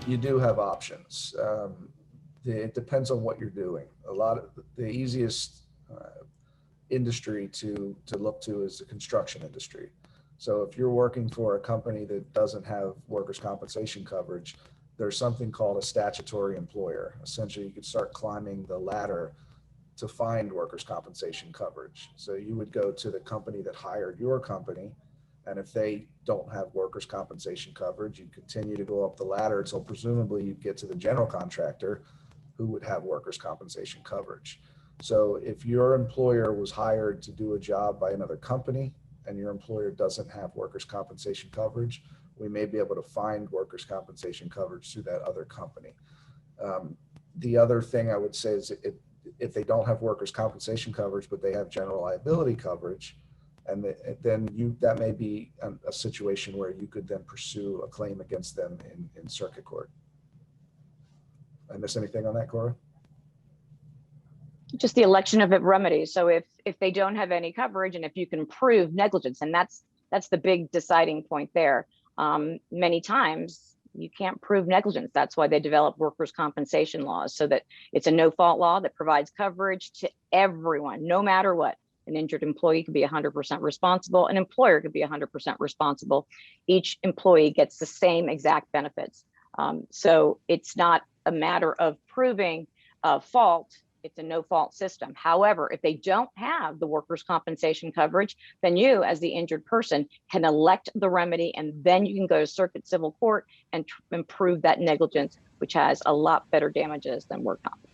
You do have options. It depends on what you're doing. A lot of the easiest industry to look to is the construction industry. So if you're working for a company that doesn't have workers' compensation coverage, there's something called a statutory employer. Essentially, you could start climbing the ladder to find workers' compensation coverage. So you would go to the company that hired your company, and if they don't have workers' compensation coverage, you continue to go up the ladder until presumably you get to the general contractor who would have workers' compensation coverage. So if your employer was hired to do a job by another company and your employer doesn't have workers' compensation coverage, we may be able to find workers' compensation coverage through that other company. The other thing I would say is if they don't have workers' compensation coverage, but they have general liability coverage, and then that may be a situation where you could then pursue a claim against them in circuit court. I miss anything on that, Cora? Just the election of remedies. So if they don't have any coverage, and if you can prove negligence, and that's the big deciding point there. Many times you can't prove negligence. That's why they develop workers' compensation laws, so that it's a no-fault law that provides coverage to everyone, no matter what. An injured employee could be 100% responsible. An employer could be 100% responsible. Each employee gets the same exact benefits. So it's not a matter of proving fault. It's a no-fault system. However, if they don't have the workers' compensation coverage, then you, as the injured person, can elect the remedy, and then you can go to circuit civil court and prove that negligence, which has a lot better damages than work comp.